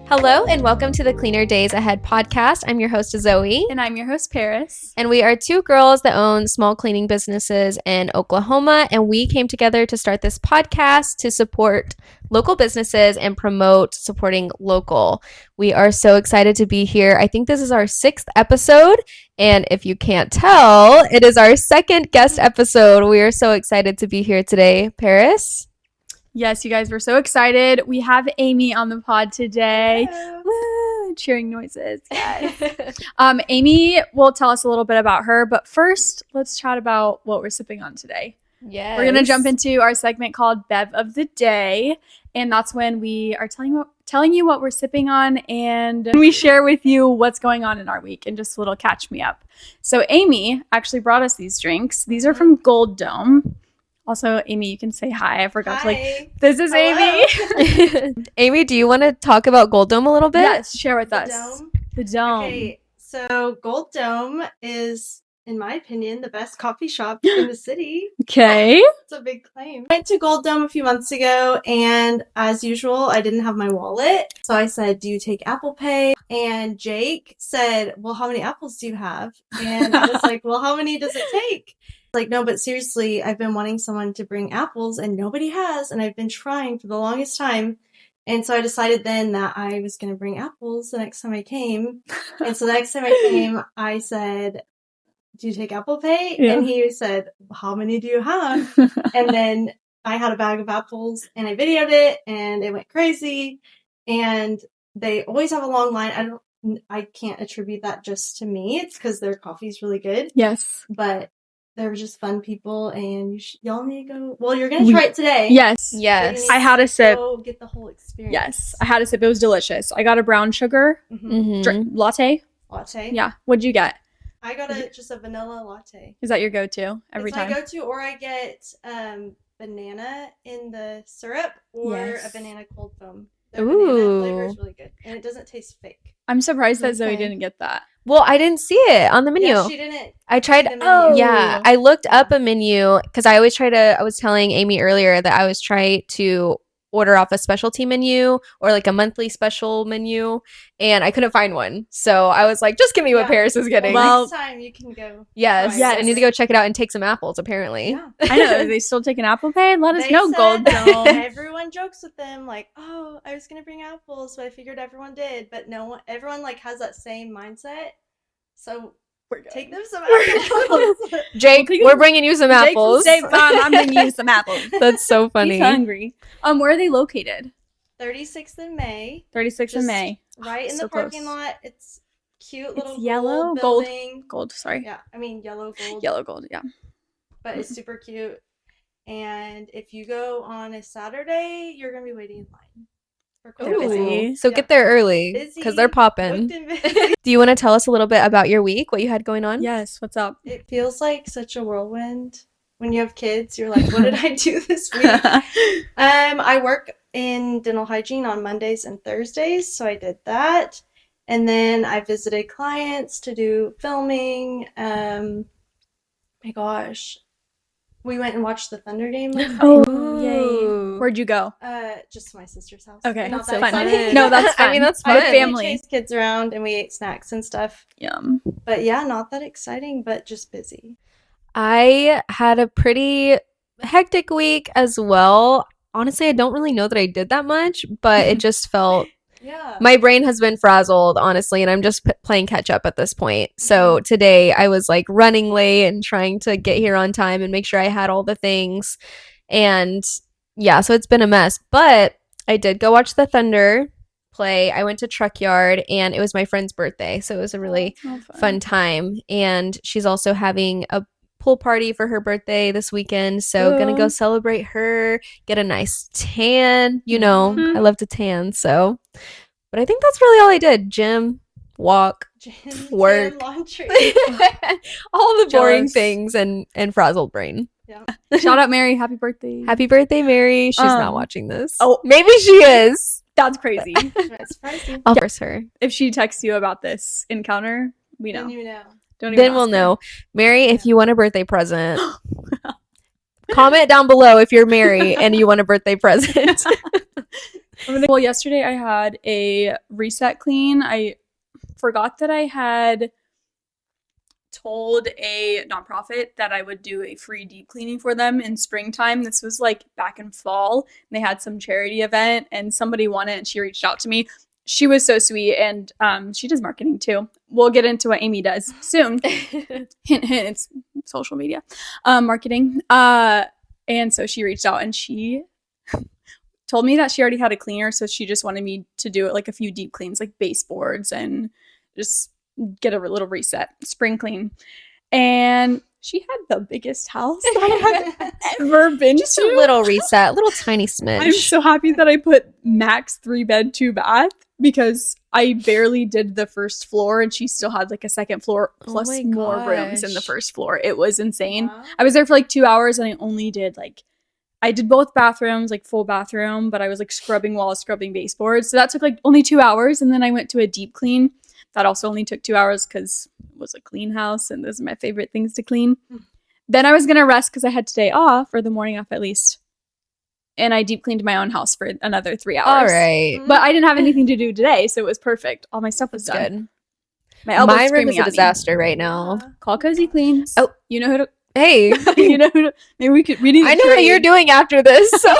Hello and welcome to the Cleaner Days Ahead podcast. I'm your host, Zoe. And I'm your host, Paris. And we are two girls that own small cleaning businesses in Oklahoma. And we came together to start this podcast to support local businesses and promote supporting local. We are so excited to be here. I think this is our 6th episode. And if you can't tell, it is our 2nd guest episode. We are so excited to be here today. Paris? Yes, you guys, we're so excited. We have Amy on the pod today. Woo, cheering noises, guys. Amy will tell us a little bit about her, but first, let's chat about what we're sipping on today. Yes. We're going to jump into our segment called Bev of the Day, and that's when we are telling you what we're sipping on, and we share with you what's going on in our week and just a little catch me up. So Amy actually brought us these drinks. These are from Gold Dome. Also, Amy, you can say hi. I forgot Hi. this is Hello. Amy. Amy, do you want to talk about Gold Dome a little bit? Yes, share with The us. Dome. The Dome. Okay, so Gold Dome is, in my opinion, the best coffee shop in the city. Okay. It's a big claim. I went to Gold Dome a few months ago, and as usual, I didn't have my wallet. So I said, do you take Apple Pay? And Jake said, well, how many apples do you have? And I was like, well, how many does it take? Like, no, but seriously, I've been wanting someone to bring apples and nobody has, and I've been trying for the longest time. And so I decided then that I was going to bring apples the next time I came. And so the next time I came, I said, do you take Apple Pay? Yeah. And he said, how many do you have? And then I had a bag of apples and I videoed it and it went crazy. And they always have a long line. I can't attribute that just to me. It's because their coffee's really good. Yes. But they're just fun people, and y'all need to go. Well, you're gonna try it today. Yes. Yes. I had a sip. Go get the whole experience. Yes. I had a sip. It was delicious. I got a brown sugar latte. Latte. Yeah. What'd you get? I got just a vanilla latte. Is that your go-to every It's time? my go-to, or I get banana in the syrup, or Yes. a banana cold foam. The Ooh. banana flavor is really good, and it doesn't taste fake. I'm surprised that Zoe Okay. didn't get that. Well, I didn't see it on the menu. Yeah, she didn't. I tried. see the menu. Oh. Yeah, I looked up a menu because I always try to. I was telling Amy earlier that I was trying to order off a specialty menu or like a monthly special menu, and I couldn't find one. So I was like, just give me what Yeah. Paris is getting. Well, next time you can go. yes, Yes. I need to go check it out and take some apples. Apparently, Yeah. I know. Are they still taking Apple Pay? Let us They know, said Gold that Dome. Everyone jokes with them, like, "Oh, I was gonna bring apples, but I figured everyone did." But no one, everyone like has that same mindset. So take them some apples. Jake, we're bringing you some apples. Jake from State Farm, I'm bringing you some apples. That's so funny. He's hungry. Where are they located? 36th in May, 36th of Just May. right in So the parking close. lot. It's cute It's little yellow, gold gold. building. Gold, sorry. Yeah, I mean yellow gold. Yellow gold, yeah. But it's super cute. And if you go on a Saturday, you're gonna be waiting in line. For quite a Ooh. while. Busy. So Yeah. get there early Busy, because they're popping. booked and busy. Do you want to tell us a little bit about your week? What you had going on? Yes, what's up? It feels like such a whirlwind. When you have kids, you're like, what did I do this week? I work in dental hygiene on Mondays and Thursdays, so I did that. And then I visited clients to do filming. My gosh. We went and watched the Thunder game last night. Oh, yay. Ooh. Where'd you go? Just to my sister's house. Okay, Not that's that fun. exciting. No, that's fun. I mean, that's I With fun. family. We chased kids around and we ate snacks and stuff. Yum. But yeah, not that exciting, but just busy. I had a pretty hectic week as well. Honestly, I don't really know that I did that much, but it just felt Yeah. my brain has been frazzled, honestly, and I'm just playing catch up at this point. So today I was like running late and trying to get here on time and make sure I had all the things. And yeah, so it's been a mess, but I did go watch the Thunder play. I went to Truck Yard and it was my friend's birthday. So it was a really fun time. And she's also having a pool party for her birthday this weekend. So gonna go Ooh. celebrate her, get a nice tan. You know, Mhm. I love to tan. So, but I think that's really all I did. Gym, walk, Gym, work. laundry. all the boring Jealous. things and frazzled brain. Yeah. Shout out Mary, happy birthday. Happy birthday, Mary. She's not Um, watching this. oh. Maybe she is. That's crazy. That's surprising. I'll force her. If she texts you about this encounter, we know. Then you know. Don't even Then we'll ask her. know. Mary, if you want a birthday present, comment down below if you're Mary and you want a birthday present. Well, yesterday I had a reset clean. I forgot that I had told a nonprofit that I would do a free deep cleaning for them in springtime. This was like back in fall, and they had some charity event, and somebody won it, and she reached out to me. She was so sweet, and she does marketing too. We'll get into what Amy does soon. Hint, hint, it's social media marketing. And so she reached out, and she told me that she already had a cleaner, so she just wanted me to do it like a few deep cleans, like baseboards, and just get a little reset, spring clean. And she had the biggest house I have ever been Just to. a little reset, little tiny smidge. I'm so happy that I put max 3 bed, 2 bath, because I barely did the first floor, and she still had like a second floor plus my more rooms in the gosh. first floor. It was insane. Wow. I was there for like 2 hours, and I did both bathrooms, like full bathroom, but I was like scrubbing walls, scrubbing baseboards. So that took like only 2 hours. And then I went to a deep clean. That also only took 2 hours because it was a clean house, and those are my favorite things to clean. Then I was going to rest because I had today off, or the morning off at least. And I deep cleaned my own house for another 3 hours. All right. But I didn't have anything to do today, so it was perfect. All my stuff was That's done. good. My elbow's My room screaming is a at me. disaster right now. Call Cozy Cleans. Oh. You know who to... Hey, you know who to... Maybe we need to I know what trade. you're doing after this, so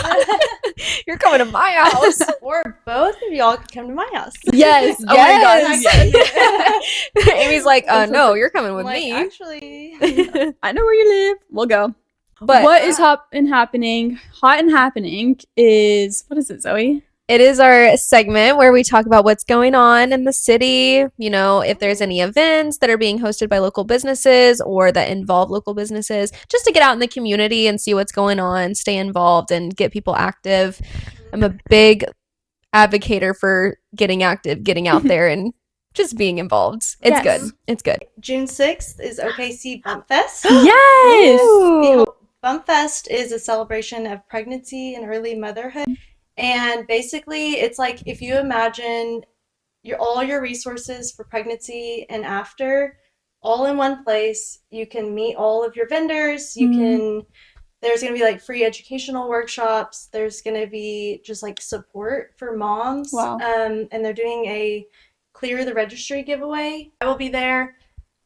you're coming to my house. Or both of y'all could come to my house. Yes. Oh my Yes. God. Yes. Amy's like, no, you're coming with Like, me. actually, I know where you live. We'll go. But what is hot and happening is, what is it, Zoe? it is our segment where we talk about what's going on in the city, you know, if there's any events that are being hosted by local businesses or that involve local businesses, just to get out in the community and see what's going on, stay involved, and get people active. I'm a big advocator for getting active, getting out there, and just being involved. It's Yes. good. It's good. June 6th is OKC Bump Fest. Yes. Ooh. Bump Fest is a celebration of pregnancy and early motherhood. And basically, it's like if you imagine all your resources for pregnancy and after all in one place, you can meet all of your vendors. There's going to be like free educational workshops. There's going to be just like support for moms. Wow. And they're doing a Clear the Registry giveaway. I will be there.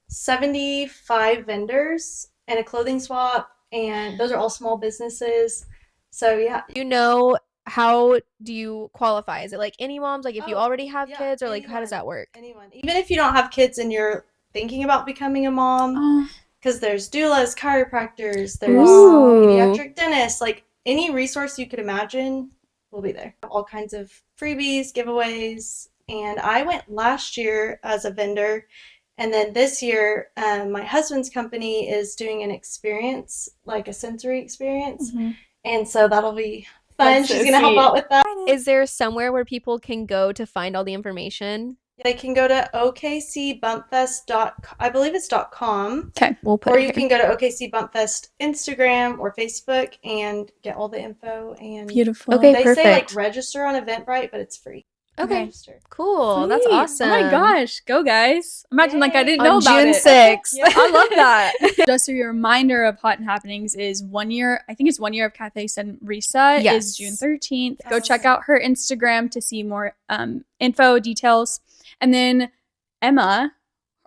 75 vendors and a clothing swap. And those are all small businesses. So yeah. You know, how do you qualify? Is it like any moms? Like if you already have yeah, kids, or like how does anyone. that work? Anyone. Even if you don't have kids and you're thinking about becoming a mom, because there's doulas, chiropractors, there's Ooh. pediatric dentists, like any resource you could imagine will be there. All kinds of freebies, giveaways. And I went last year as a vendor. And then this year, my husband's company is doing an experience, like a sensory experience. And so that'll be fun. That's so She's going to help sweet. out with that. Is there somewhere where people can go to find all the information? They can go to okcbumpfest.com. I believe it's .com. Okay. We'll put Or it you here. can go to OKC Bump Fest Instagram or Facebook and get all the info. And Beautiful. Okay. they say like perfect. register on Eventbrite, but it's free. Okay. Register. Cool. That's Sweet. awesome. Oh my gosh. Go, guys. Imagine like I Yay. didn't know On about June it. 6th. Yeah. I love that. Just a reminder of Hot and Happenings is 1 year, I think it's 1 year of Cafe Said Reset Yes. is June 13th. Go Yes. check out her Instagram to see more info, details. And then Emma,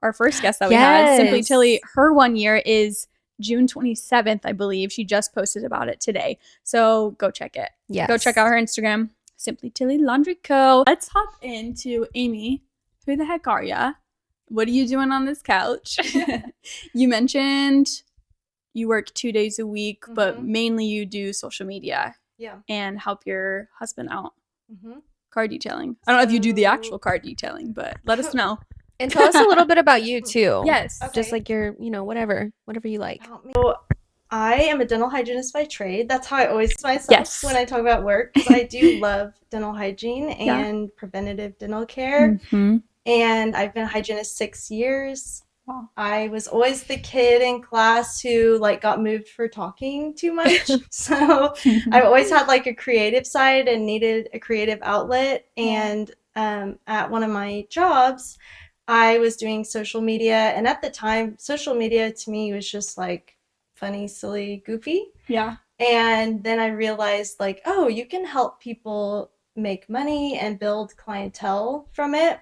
our first guest that we had, Simply Yes. Tilly, her 1 year is June 27th, I believe. She just posted about it today. So go check it. Yes. Go check out her Instagram, Simply Tilly Laundry Co. Let's hop into Amy. Who the heck are ya? What are you doing on this couch? You mentioned you work 2 days a week, but mainly you do social media Yeah. and help your husband out. Mm-hmm. Car detailing. I don't know if you do the So- actual car detailing, but let us know. And tell us a little bit about you too. Yes. Okay. Just like your, you know, whatever you like. So I am a dental hygienist by trade. That's how I always myself Yes. when I talk about work. 'Cause I do love dental hygiene Yeah. and preventative dental care. Mhm. And I've been a hygienist 6 years. Wow. I was always the kid in class who like got moved for talking too much. So I always had like a creative side and needed a creative outlet. And at one of my jobs, I was doing social media. And at the time, social media to me was just like funny, silly, goofy. Yeah. And then I realized like, oh, you can help people make money and build clientele from it.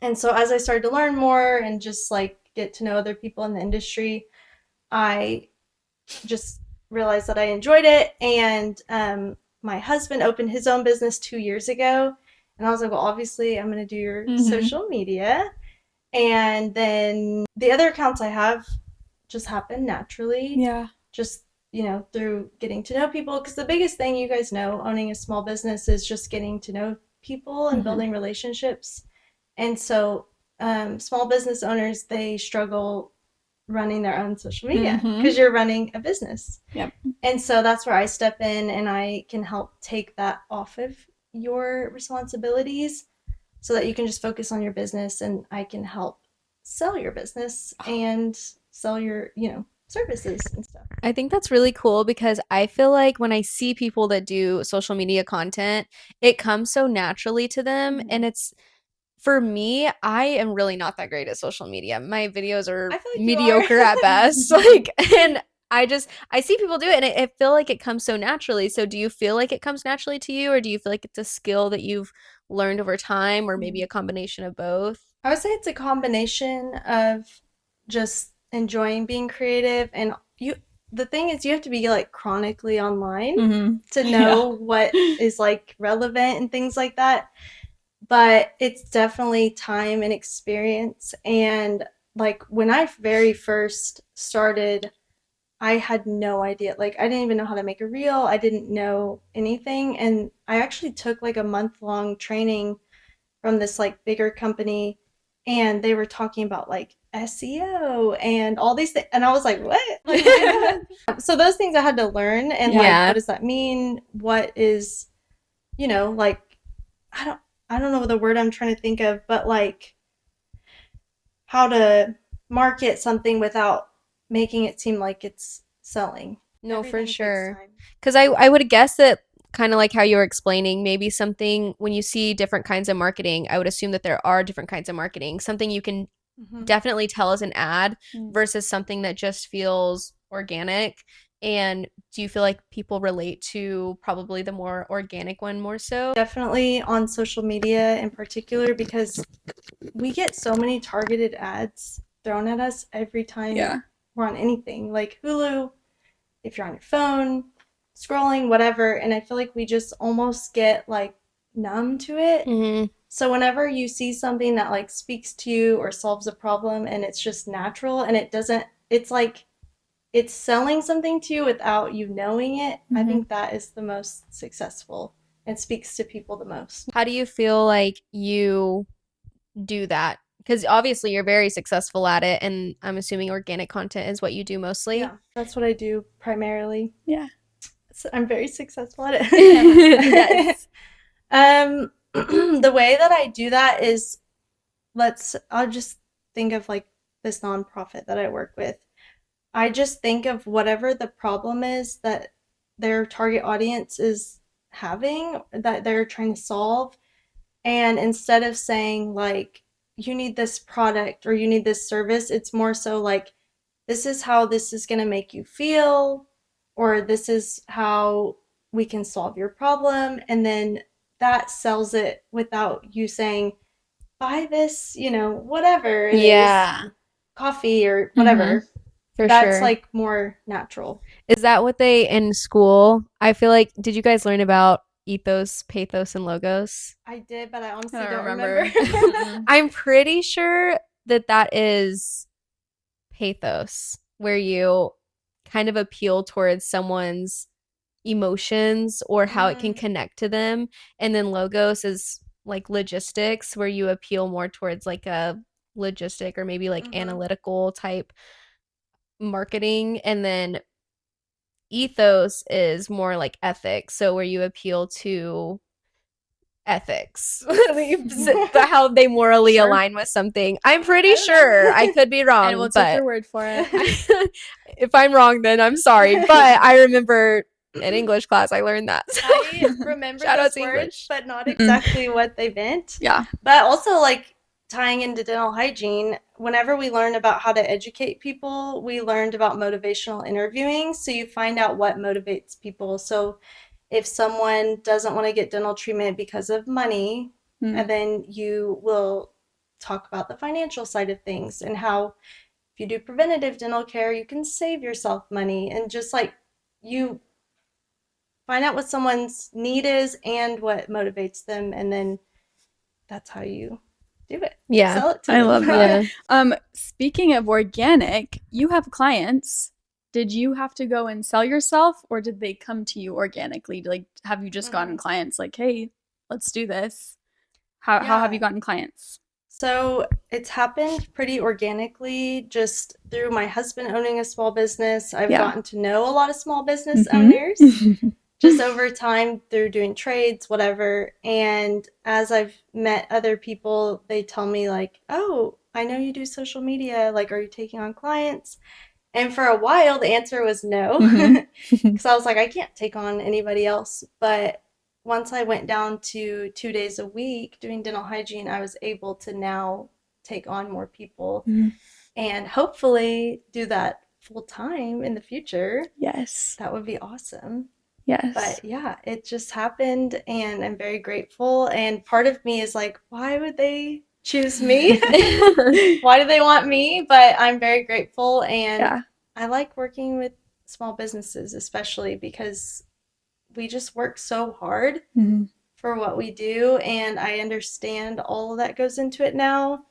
And so as I started to learn more and just like get to know other people in the industry, I just realized that I enjoyed it. And my husband opened his own business 2 years ago. And I was like, well, obviously, I'm going to do your social media. And then the other accounts I have just happen naturally. Yeah. Just, through getting to know people. Because the biggest thing, you guys know, owning a small business is just getting to know people and building relationships. And so small business owners, they struggle running their own social media because you're running a business. Yep. And so that's where I step in and I can help take that off of your responsibilities so that you can just focus on your business, and I can help sell your business and sell your, services and stuff. I think that's really cool because I feel like when I see people that do social media content, it comes so naturally to them. And it's, for me, I am really not that great at social media. My videos are I feel like mediocre at best. And I see people do it and I feel like it comes so naturally. So do you feel like it comes naturally to you, or do you feel like it's a skill that you've learned over time, or maybe a combination of both? I would say it's a combination of just enjoying being creative, and the thing is you have to be like chronically online to know what is like relevant and things like that. But it's definitely time and experience. And like when I very first started, I had no idea. Like I didn't even know how to make a reel. I didn't know anything. And I actually took like a month-long training from this like bigger company, and they were talking about like SEO and all these things. And I was like, what? Like, so those things I had to learn. And like, what does that mean? What is, like, I don't know the word I'm trying to think of, but like how to market something without making it seem like it's selling. No, Everything for takes sure. time. Because I would guess that, kind of like how you were explaining, maybe something, when you see different kinds of marketing, I would assume that there are different kinds of marketing. Something you can definitely tell as an ad versus something that just feels organic. And do you feel like people relate to probably the more organic one more so? Definitely on social media in particular, because we get so many targeted ads thrown at us every time we're on anything, like Hulu, if you're on your phone, scrolling, whatever. And I feel like we just almost get like numb to it. So whenever you see something that like speaks to you or solves a problem and it's just natural and it's like it's selling something to you without you knowing it, I think that is the most successful and speaks to people the most. How do you feel like you do that? Because obviously you're very successful at it, and I'm assuming organic content is what you do mostly. Yeah, that's what I do primarily. Yeah. So I'm very successful at it. Yes. The way that I do that is, I'll just think of like this nonprofit that I work with. I just think of whatever the problem is that their target audience is having, that they're trying to solve. And instead of saying like, you need this product or you need this service, it's more so like, this is how this is going to make you feel, or this is how we can solve your problem. And then that sells it without you saying, buy this, whatever it is, coffee or whatever. For That's sure. like more natural. Is that what they in school? I feel like, did you guys learn about ethos, pathos, and logos? I did, but I honestly I don't don't remember. I'm pretty sure that is pathos, where you kind of appeal towards someone's emotions or how it can connect to them. And then logos is like logistics, where you appeal more towards like a logistic or maybe like analytical type marketing. And then ethos is more like ethics, so where you appeal to ethics, how they morally align with something. I'm pretty sure. I could be wrong, And we'll take but your word for it. if I'm wrong, then I'm sorry. But I remember in English class I learned that. So I remember shout out those to words, English. but not exactly what they meant. Yeah. But also, like, tying into dental hygiene, whenever we learn about how to educate people, we learned about motivational interviewing. So you find out what motivates people. So if someone doesn't want to get dental treatment because of money, and then you will talk about the financial side of things and how if you do preventative dental care, you can save yourself money, and just like you find out what someone's need is and what motivates them, and then that's how you do it. Yeah. Sell it to I them. love that. Yeah. Speaking of organic, you have clients. Did you have to go and sell yourself, or did they come to you organically? Like, have you just gotten clients like, hey, let's do this? How have you gotten clients? So it's happened pretty organically, just through my husband owning a small business. I've gotten to know a lot of small business owners just over time through doing trades, whatever. And as I've met other people, they tell me like, oh, I know you do social media. Like, are you taking on clients? And for a while, the answer was no, because I was like, I can't take on anybody else. But once I went down to 2 days a week doing dental hygiene, I was able to now take on more people and hopefully do that full time in the future. Yes. That would be awesome. Yes. But yeah, it just happened, and I'm very grateful. And part of me is like, why would they choose me? Why do they want me? But I'm very grateful, and I like working with small businesses, especially because we just work so hard for what we do, and I understand all that goes into it now.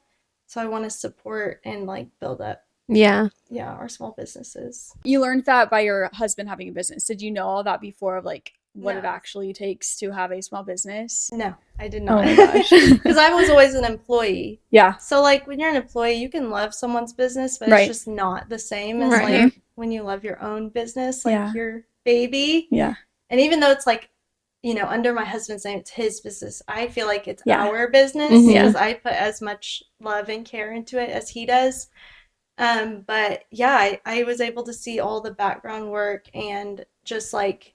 So I want to support and like build up our small businesses. You learned that by your husband having a business. Did you know all that before of like what it actually takes to have a small business? No, I did not. Oh my gosh. Because I was always an employee. Yeah. So like when you're an employee, you can love someone's business, but it's just not the same as like when you love your own business, like your baby. Yeah. And even though it's like, you know, under my husband's name, it's his business, I feel like it's our business because I put as much love and care into it as he does. But yeah, I was able to see all the background work, and just like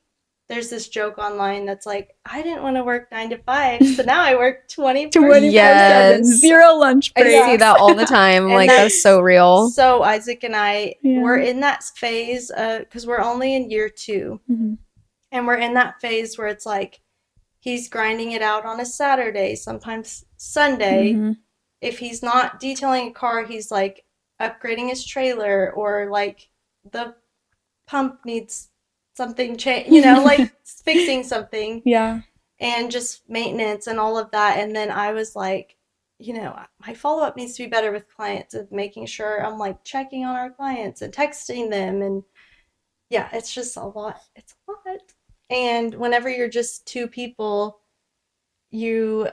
there's this joke online that's like, I didn't want to work 9 to 5, so now I work 24/7. Yes. Zero lunch breaks. I see that all the time. And Like, that's so real. So Isaac and I, we're in that phase because we're only in year 2. And we're in that phase where it's like he's grinding it out on a Saturday, sometimes Sunday. If he's not detailing a car, he's like upgrading his trailer, or like the pump needs something changed, you know, like fixing something. Yeah. And just maintenance and all of that. And then I was like, you know, my follow-up needs to be better with clients, of making sure I'm like checking on our clients and texting them. And yeah, it's just a lot. It's a lot. And whenever you're just 2 people, whenever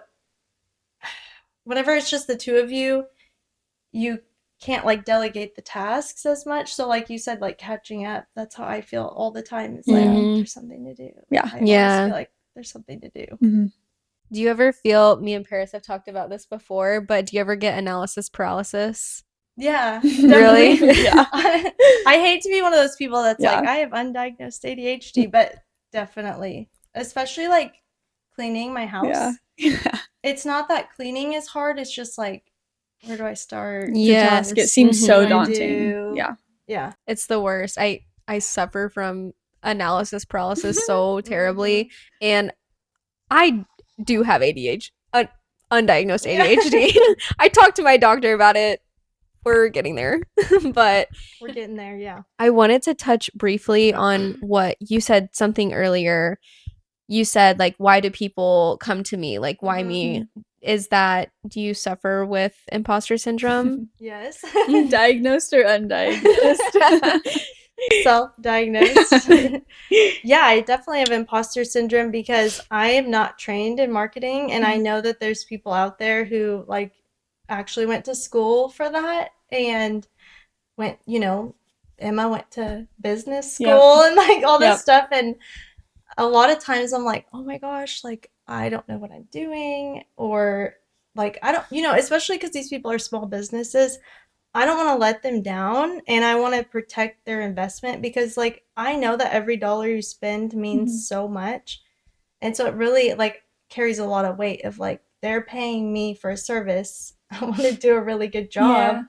it's just the 2 of you, you can't like delegate the tasks as much. So like you said, like catching up, that's how I feel all the time. It's like, there's something to do. I always feel like there's something to do. Do you ever feel, me and Paris have talked about this before, but do you ever get analysis paralysis? Yeah. Really? Yeah. I hate to be one of those people that's like, I have undiagnosed ADHD, but definitely, especially like cleaning my house. It's not that cleaning is hard. It's just like, where do I start? Yes. It seems so daunting. Yeah. It's the worst. I suffer from analysis paralysis so terribly, and I do have ADHD, undiagnosed ADHD. I talked to my doctor about it. We're getting there, but we're getting there. Yeah. I wanted to touch briefly on what you said something earlier. You said like, why do people come to me? Like, why me? Is that, do you suffer with imposter syndrome? Yes. Diagnosed or undiagnosed? Self-diagnosed. Yeah, I definitely have imposter syndrome because I am not trained in marketing, and I know that there's people out there who like actually went to school for that, and went, you know, Emma went to business school and like all this stuff, and a lot of times I'm like, oh my gosh, like I don't know what I'm doing, or like I don't, you know, especially because these people are small businesses, I don't want to let them down, and I want to protect their investment, because like I know that every dollar you spend means so much, and so it really like carries a lot of weight of like, they're paying me for a service, I want to do a really good job.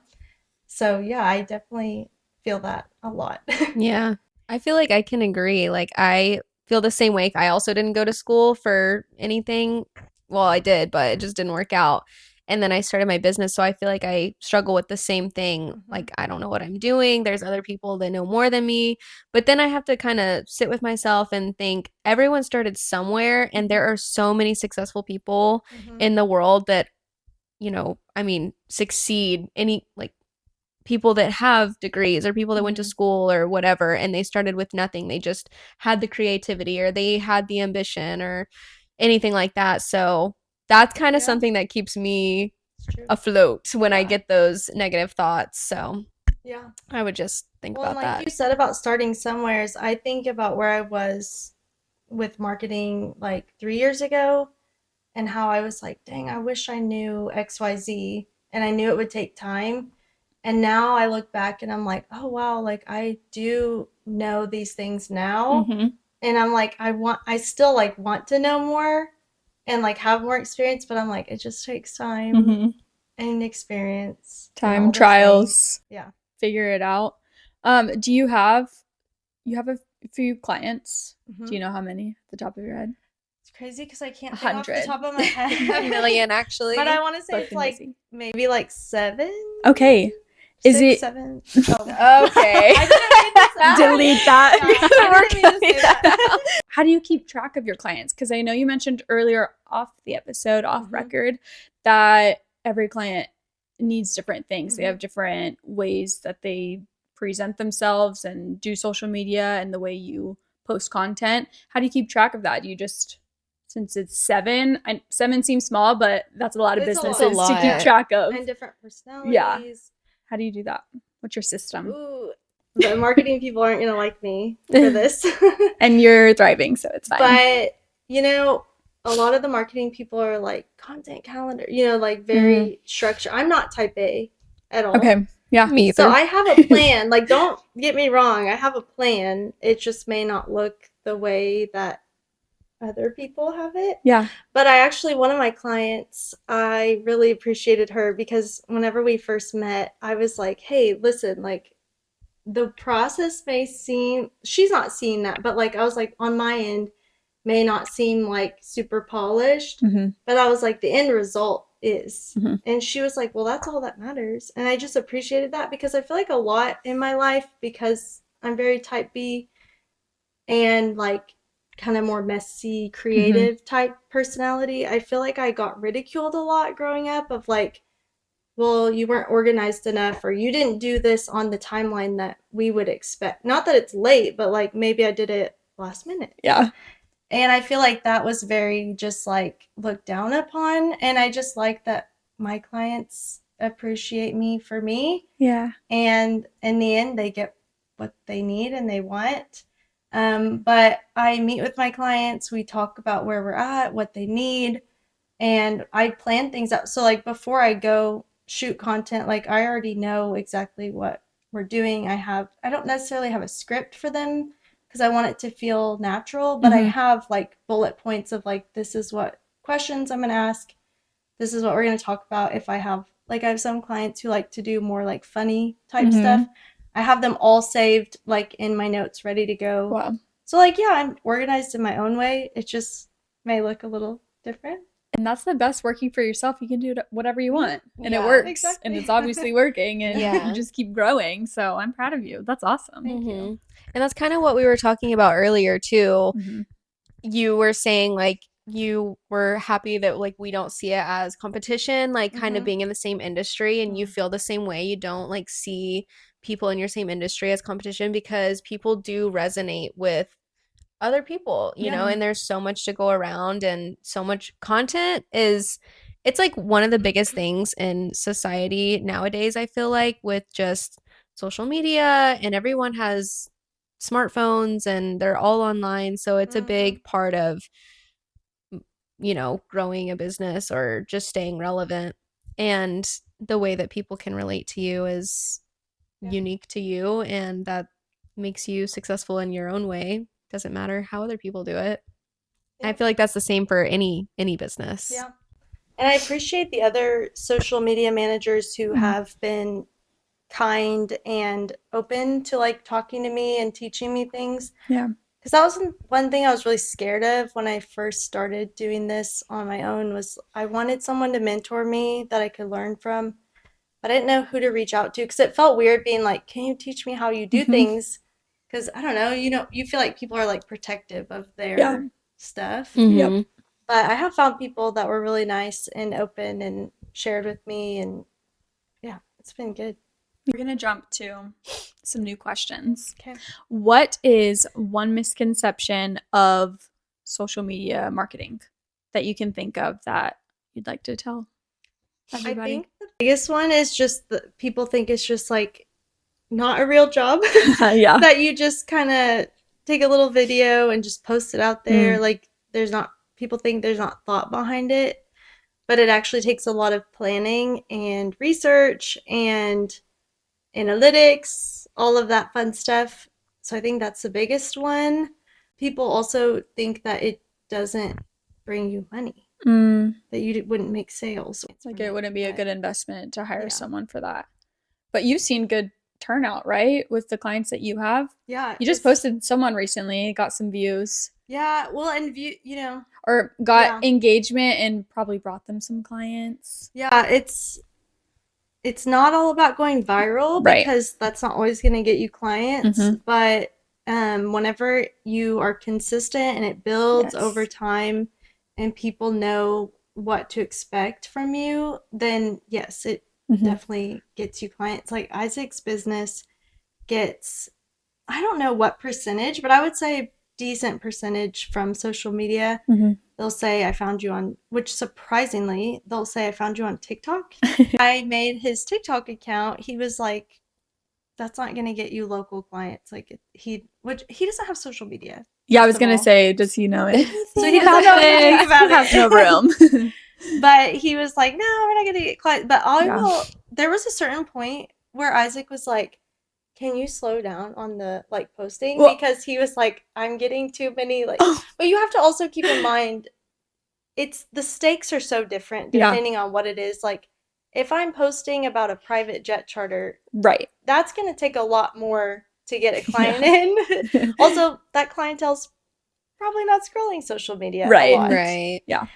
So yeah, I definitely feel that a lot. Yeah, I feel like I can agree. Like I feel the same way. I also didn't go to school for anything. Well, I did, but it just didn't work out. And then I started my business, so I feel like I struggle with the same thing. Like, I don't know what I'm doing. There's other people that know more than me. But then I have to kind of sit with myself and think everyone started somewhere, and there are so many successful people in the world that, I mean, succeed. Any like people that have degrees or people that went to school or whatever, and they started with nothing. They just had the creativity or they had the ambition or anything like that. So that's kind of something that keeps me afloat when I get those negative thoughts. So Yeah. I would just think about like that. You said about starting somewheres, I think about where I was with marketing like 3 years ago and how I was like, dang, I wish I knew XYZ, and I knew it would take time. And now I look back and I'm like, oh wow, like I do know these things now. And I'm like, I still like want to know more and like have more experience, but I'm like, it just takes time and experience. Time, trials. Yeah. Figure it out. Do you have a few clients? Do you know how many at the top of your head? It's crazy because I can't think off the 100. top of my head. 1,000,000 actually. But I want to say it's like busy. maybe like 7. Okay. Is 6, it 7? Okay. I didn't mean to say delete that? Yeah, I didn't mean to say that. How do you keep track of your clients? Because I know you mentioned earlier off the episode, off record, that every client needs different things. They have different ways that they present themselves and do social media and the way you post content. How do you keep track of that? Do you just, since it's 7, 7 seems small, but that's a lot of It's a lot. businesses to keep track of. And different personalities. Yeah. How do you do that? What's your system? Ooh, the marketing people aren't going to like me for this. And you're thriving, so it's fine. But, a lot of the marketing people are like content calendar, like very structured. I'm not type A at all. Okay. Yeah. Me either. So I have a plan. Like, don't get me wrong. I have a plan. It just may not look the way that other people have it. Yeah. But I actually, one of my clients, I really appreciated her because whenever we first met, I was like, hey, listen, like the process may seem, she's not seeing that, but like I was like on my end may not seem like super polished, but I was like the end result is. And she was like, well, that's all that matters. And I just appreciated that because I feel like a lot in my life, because I'm very type B and like kind of more messy, creative type personality. I feel like I got ridiculed a lot growing up of like, well, you weren't organized enough, or you didn't do this on the timeline that we would expect. Not that it's late, but like maybe I did it last minute. Yeah. And I feel like that was very just like looked down upon. And I just like that my clients appreciate me for me. Yeah. And in the end, they get what they need and they want. But I meet with my clients, we talk about where we're at, what they need, and I plan things out. So like before I go shoot content, like I already know exactly what we're doing. I don't necessarily have a script for them because I want it to feel natural, but I have like bullet points of like, this is what questions I'm going to ask. This is what we're going to talk about. If I have some clients who like to do more like funny type stuff. I have them all saved like in my notes ready to go. Wow. So like, yeah, I'm organized in my own way. It just may look a little different. And that's the best, working for yourself. You can do whatever you want and it Yeah, works. exactly. And it's obviously working and Yeah. you just keep growing. So I'm proud of you. That's awesome. Thank you. And that's kind of what we were talking about earlier too. You were saying like you were happy that like we don't see it as competition, like kind of being in the same industry, and you feel the same way. You don't like see people in your same industry as competition because people do resonate with other people, you know, and there's so much to go around, and so much content it's like one of the biggest things in society nowadays, I feel like, with just social media, and everyone has smartphones and they're all online. So it's a big part of, growing a business or just staying relevant. And the way that people can relate to you is unique to you, and that makes you successful in your own way. Doesn't matter how other people do it. I feel like that's the same for any business. Yeah. And I appreciate the other social media managers who have been kind and open to like talking to me and teaching me things. Yeah. because that was one thing I was really scared of when I first started doing this on my own was I wanted someone to mentor me that I could learn from, but I didn't know who to reach out to because it felt weird being like, can you teach me how you do things? Because I don't know, you feel like people are like protective of their stuff. Mhm. But I have found people that were really nice and open and shared with me, and yeah, it's been good. We're going to jump to some new questions. Okay. What is one misconception of social media marketing that you can think of that you'd like to tell everybody? I think the biggest one is just that people think it's just like not a real job. Yeah. That you just kind of take a little video and just post it out there. Like people think there's not thought behind it, but it actually takes a lot of planning and research and analytics, all of that fun stuff. So I think that's the biggest one. People also think that it doesn't bring you money, that you wouldn't make sales. Like it wouldn't be a good investment to hire someone for that. But you've seen good turnout, right? With the clients that you have. Yeah. You just posted someone recently, got some views. Yeah. Well, and or got engagement and probably brought them some clients. Yeah, it's not all about going viral because that's not always going to get you clients, but whenever you are consistent and it builds over time and people know what to expect from you, then yes, it definitely gets you clients. Like Isaac's business gets, I don't know what percentage, but I would say a decent percentage from social media. They'll say, I found you on, which surprisingly, they'll say, I found you on TikTok. I made his TikTok account. He was like, that's not going to get you local clients. Like he doesn't have social media. Yeah, I was going to say, does he know it? So he doesn't know anything about it. Has no room. But he was like, no, we're not going to get clients. But there was a certain point where Isaac was like, can you slow down on the like posting? Because he was like, I'm getting too many like, but you have to also keep in mind, the stakes are so different depending on what it is. Like if I'm posting about a private jet charter, that's going to take a lot more to get a client in. Also, that clientele's probably not scrolling social media a lot. Yeah.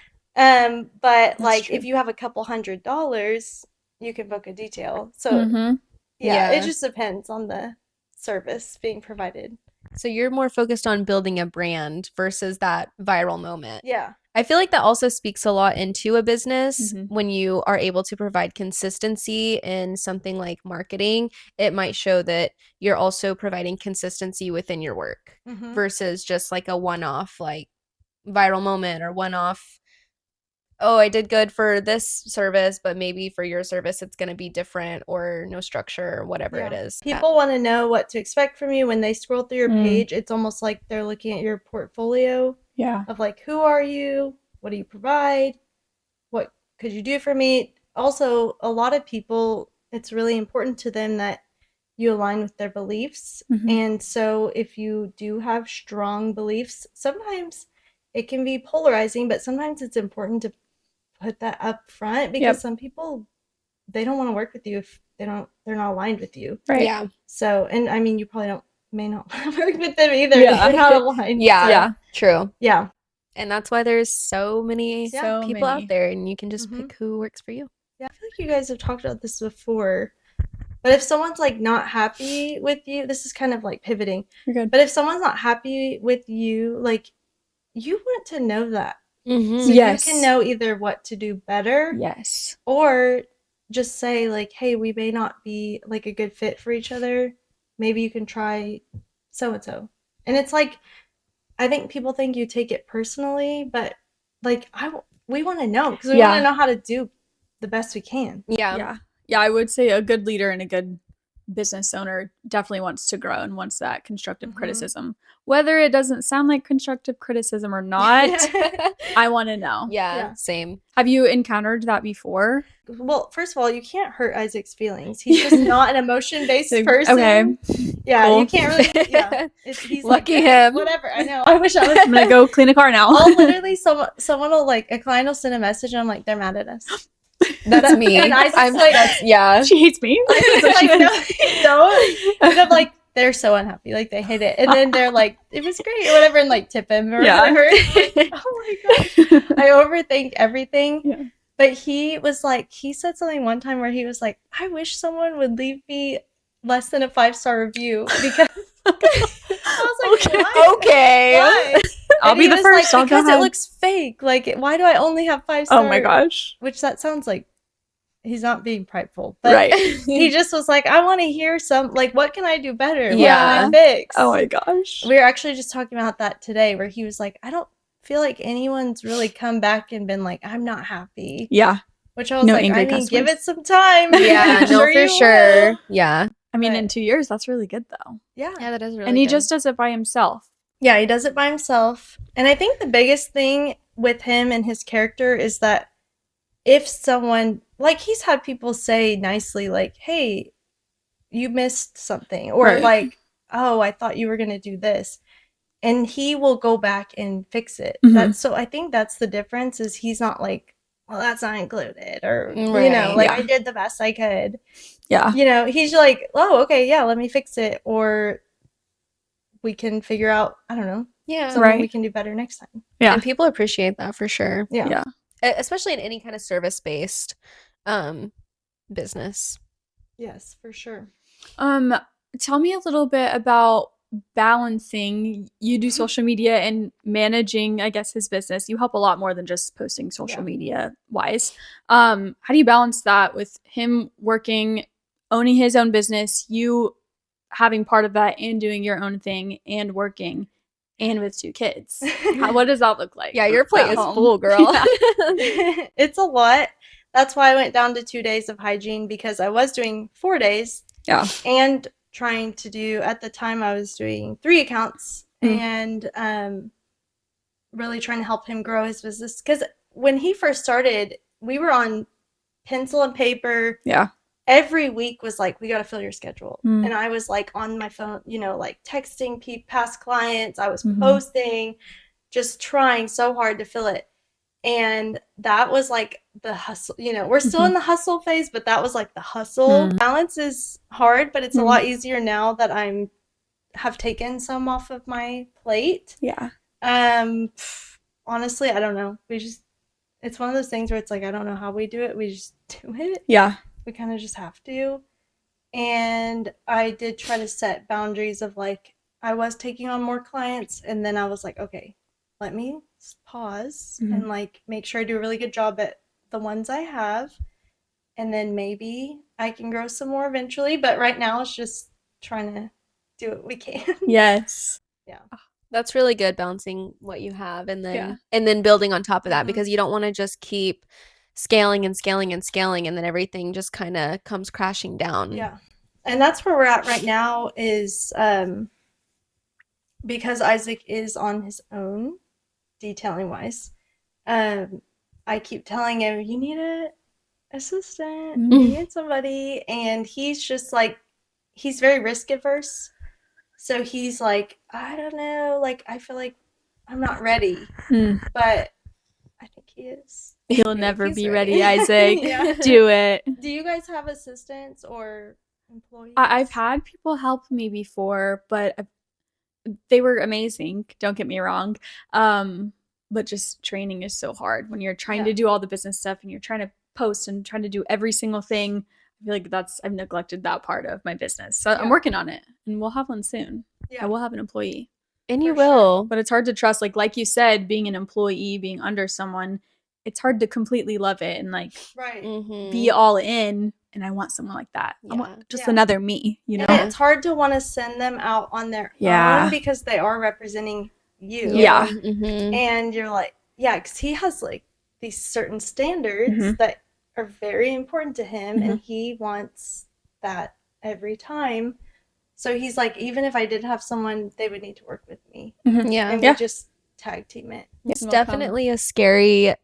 But like if you have a couple $100, you can book a detail. So it just depends on the service being provided. So you're more focused on building a brand versus that viral moment. Yeah. I feel like that also speaks a lot into a business when you are able to provide consistency in something like marketing. It might show that you're also providing consistency within your work versus just like a one-off like viral moment or one-off, oh, I did good for this service, but maybe for your service it's going to be different or no structure or whatever it is. People want to know what to expect from you when they scroll through your page. It's almost like they're looking at your portfolio of like, who are you? What do you provide? What could you do for me? Also, a lot of people, it's really important to them that you align with their beliefs. And so if you do have strong beliefs, sometimes it can be polarizing, but sometimes it's important to put that up front because some people, they don't want to work with you if they're not aligned with you. Right. Yeah. So, and I mean, you probably may not want to work with them either if they're not aligned. Yeah. True. Yeah. And that's why there's so many people out there and you can just pick who works for you. Yeah. I feel like you guys have talked about this before, but if someone's like not happy with you, this is kind of like pivoting. You're good. But if someone's not happy with you, like you want to know that. So you can know either what to do better. Or just say like, hey, we may not be like a good fit for each other. Maybe you can try so-and-so. And it's like, I think people think you take it personally, but like we want to know because we want to know how to do the best we can. Yeah, I would say a good leader and a good business owner definitely wants to grow and wants that constructive criticism. Whether it doesn't sound like constructive criticism or not, I want to know. Yeah, same. Have you encountered that before? Well, first of all, you can't hurt Isaac's feelings. He's just not an emotion-based person. Okay. Yeah, cool. You can't really. Yeah, he's lucky like, him. Whatever. I know. I wish I was. I'm gonna go clean a car now. I'll literally, someone will like a client will send a message and I'm like, they're mad at us. That's me. And Isaac's like, she hates me. Isaac's like, no, they don't. And I'm like, they're so unhappy. Like, they hate it. And then they're like, it was great or whatever, and like tip him or Yeah. whatever. Like, oh my gosh. I overthink everything. Yeah. But he was like, he said something one time where he was like, I wish someone would leave me less than a 5-star review because I was like, why? Okay. Why? I'll And be he the was first. like, I'll go because it ahead. looks fake. Like, why do I only have 5 stars? Oh my gosh. Which that sounds like he's not being prideful, but Right. he just was like, I want to hear some, like, what can I do better? What Yeah. can I fix? Oh my gosh. We were actually just talking about that today, where he was like, I don't feel like anyone's really come back and been like, I'm not happy. Yeah. Which I was No like, angry I mean, give customers. it some time. Yeah, I'm no, for you sure. will. Yeah. I mean, But- in 2 years, that's really good though. Yeah. Yeah, that is really And he good. just does it by himself. Yeah, he does it by himself. And I think the biggest thing with him and his character is that if someone, like, he's had people say nicely, like, hey, you missed something, or Right. like, oh, I thought you were going to do this. And he will go back and fix it. Mhm. So I think that's the difference, is he's not like, well, that's not included, or, you know, Right, like, yeah. I did the best I could. Yeah. You know, he's like, oh, okay, yeah, let me fix it. Or we can figure out, I don't know, Yeah. something Right. we can do better next time. Yeah. And people appreciate that for sure. Yeah. Yeah. Especially in any kind of service-based business. Yes, for sure. Tell me a little bit about balancing. You do social media and managing, I guess, his business. You help a lot more than just posting social Yeah. media wise. How do you balance that with him working, owning his own business, you having part of that and doing your own thing and working, and with 2 kids? What does that look like? Yeah, your plate at is home? full, girl. Yeah. It's a lot. That's why I went down to 2 days of hygiene, because I was doing 4 days Yeah. and trying to do, at the time I was doing 3 accounts and really trying to help him grow his business. Because when he first started, we were on pencil and paper. Yeah. Every week was like, we got to fill your schedule. Mm. And I was like on my phone, you know, like texting past clients. I was Mhm. posting, just trying so hard to fill it. And that was like the hustle, you know, we're still in the hustle phase, but that was like the hustle. Balance is hard, but it's a lot easier now that have taken some off of my plate. Yeah. Honestly, I don't know. It's one of those things where it's like, I don't know how we do it. We just do it. Yeah. We kind of just have to. And I did try to set boundaries of, like, I was taking on more clients, and then I was like, okay, let me pause and like make sure I do a really good job at the ones I have, and then maybe I can grow some more eventually. But right now it's just trying to do what we can. Yes. That's really good, balancing what you have and then Yeah. and then building on top of that, Mhm. because you don't want to just keep scaling and scaling and scaling, and then everything just kind of comes crashing down. Yeah. And that's where we're at right now, is because Isaac is on his own, detailing wise. I keep telling him, you need an assistant, you need somebody. And he's just like, he's very risk averse. So he's like, I don't know, like, I feel like I'm not ready. But I think he is. He'll never He's be ready. ready, Isaac. Yeah. Do it. Do you guys have assistants or employees? I've had people help me before, but they were amazing. Don't get me wrong. But just training is so hard when you're trying to do all the business stuff and you're trying to post and trying to do every single thing. I feel like I've neglected that part of my business. So I'm working on it, and we'll have one soon. Yeah. I will have an employee. And you For sure. will. But it's hard to trust, like you said, being an employee, being under someone, it's hard to completely love it and like Right. be all in. And I want someone like that. I Yeah. want just Yeah. another me, you know? And it's hard to want to send them out on their Yeah. own, because they are representing you. Yeah. Mhm. And you're like, yeah, because he has like these certain standards that are very important to him, and he wants that every time. So he's like, even if I did have someone, they would need to work with me. Yeah. And we just tag team it. It's Welcome. definitely a scary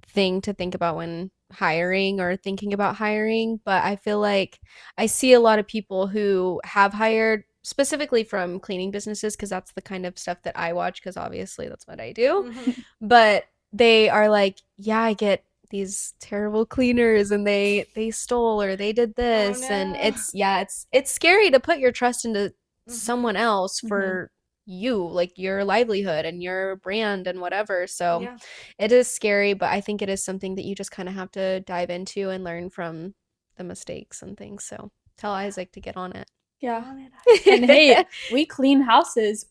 thing to think about when hiring or thinking about hiring, but I feel like I see a lot of people who have hired specifically from cleaning businesses, because that's the kind of stuff that I watch, because obviously that's what I do. But they are like, yeah, I get these terrible cleaners and they stole or they did this, and no. it's scary to put your trust into someone else for you, like your livelihood and your brand and whatever. So Yeah. it is scary, but I think it is something that you just kind of have to dive into and learn from the mistakes and things. So tell Isaac to get on it. Yeah. And hey, we clean houses.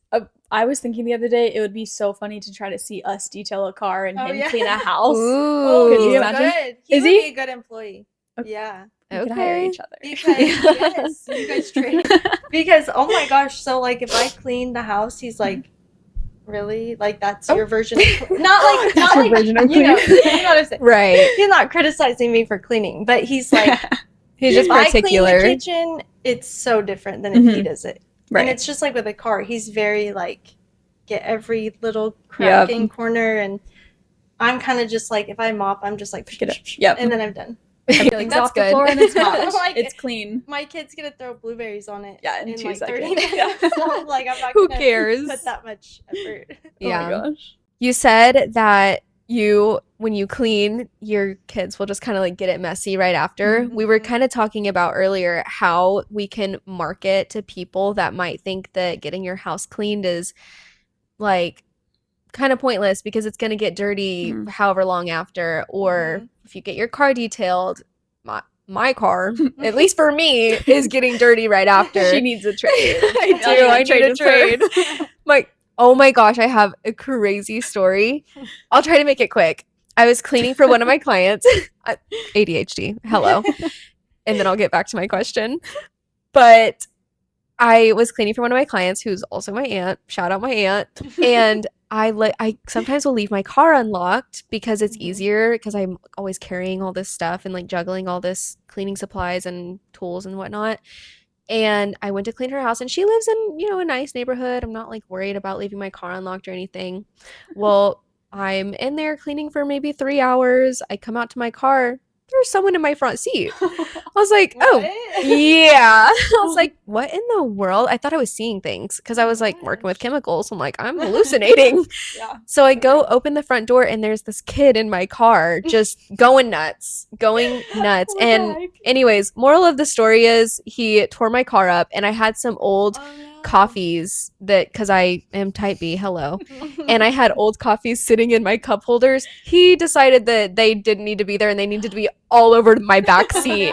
I was thinking the other day it would be so funny to try to see us detail a car and him clean a house. Oh, Ooh. Could you he's imagine? good. He Is would he? be a good employee. Okay. Yeah. We could hire Okay. each other. Because yes, you guys trade. Because oh my gosh, so like if I clean the house, he's like, really? Like that's your version of not That's your like version of you know, cleaning. you know what I'm saying. Right. He's not criticizing me for cleaning, but he's like, He's just if I particular. clean the kitchen, it's so different than if he does it. Right. And it's just like with a car, he's very like get every little crack and corner, and I'm kind of just like if I mop, I'm just like Pick it up. Yep. and then I'm done. Everything's That's off the good. floor and it's mopped. Like, It's clean. My kid's gonna throw blueberries on it. Yeah, in 2 like 30 seconds. minutes. So I'm like, I'm not Who gonna cares? put that much effort. Yeah. Oh my gosh. You said that when you clean, your kids will just kind of like get it messy right after. We were Mhm. kind of talking about earlier how we can market to people that might think that getting your house cleaned is like kind of pointless because it's going to get dirty however long after. Or if you get your car detailed, my car, at least for me, is getting dirty right after. She needs a trade. I do. I need a trade. Oh my gosh, I have a crazy story. I'll try to make it quick. I was cleaning for one of my clients. ADHD. Hello. And then I'll get back to my question. But I was cleaning for one of my clients who's also my aunt. Shout out my aunt. And I sometimes will leave my car unlocked because it's easier because I'm always carrying all this stuff and like juggling all this cleaning supplies and tools and whatnot. And I went to clean her house, and she lives in, a nice neighborhood. I'm not like worried about leaving my car unlocked or anything. Well, I'm in there cleaning for maybe 3 hours. I come out to my car. There's someone in my front seat. I was like, oh, yeah. I was like, what in the world? I thought I was seeing things because I was like working with chemicals. I'm like, I'm hallucinating. Yeah. So I go open the front door, and there's this kid in my car just going nuts. And anyways, moral of the story is he tore my car up, and I had some old coffees because I am type B, hello. And I had old coffees sitting in my cup holders. He decided that they didn't need to be there and they needed to be all over my back seat.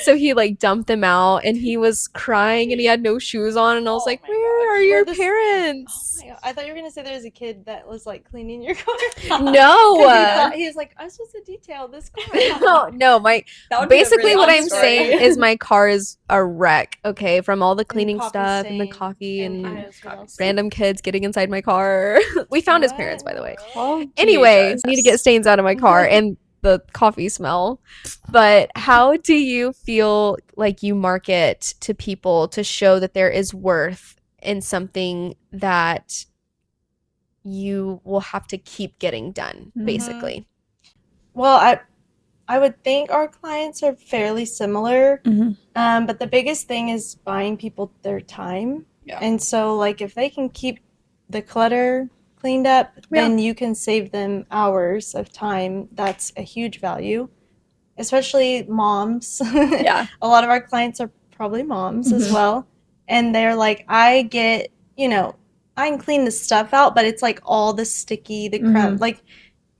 So he like dumped them out, and he was crying, and he had no shoes on, and I was like, where are your parents? Oh my God. I thought you were gonna say there was a kid that was like cleaning your car. No. He was like, I'm supposed to detail this car. No, basically what I'm story. saying is my car is a wreck, okay, from all the cleaning coffee stuff and the stain coffee and coffee random kids getting inside my car. We found his parents, by the way. Oh, Anyway, Jesus. I need to get stains out of my car and the coffee smell. But how do you feel like you market to people to show that there is worth in something that you will have to keep getting done, basically? Well, I would think our clients are fairly similar, but the biggest thing is buying people their time. Yeah. And so, like, if they can keep the clutter cleaned up, then you can save them hours of time. That's a huge value, especially moms. Yeah. A lot of our clients are probably moms as well. And they're like, I get, I can clean the stuff out, but it's like all the sticky, the crumb. Like,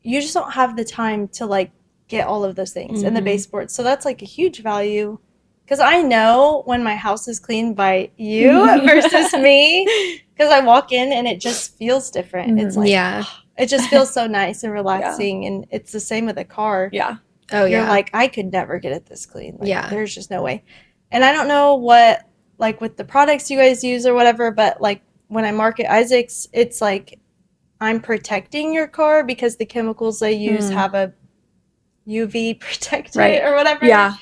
you just don't have the time to like get all of those things in the baseboard. So that's like a huge value. Because I know when my house is cleaned by you versus me, because I walk in and it just feels different. It's like, it just feels so nice and relaxing. And it's the same with a car. Yeah. Oh, You're yeah. like, I could never get it this clean. Like, there's just no way. And I don't know what, like with the products you guys use or whatever, but like when I market Isaac's, it's like I'm protecting your car because the chemicals they use have a UV protector or whatever. Yeah.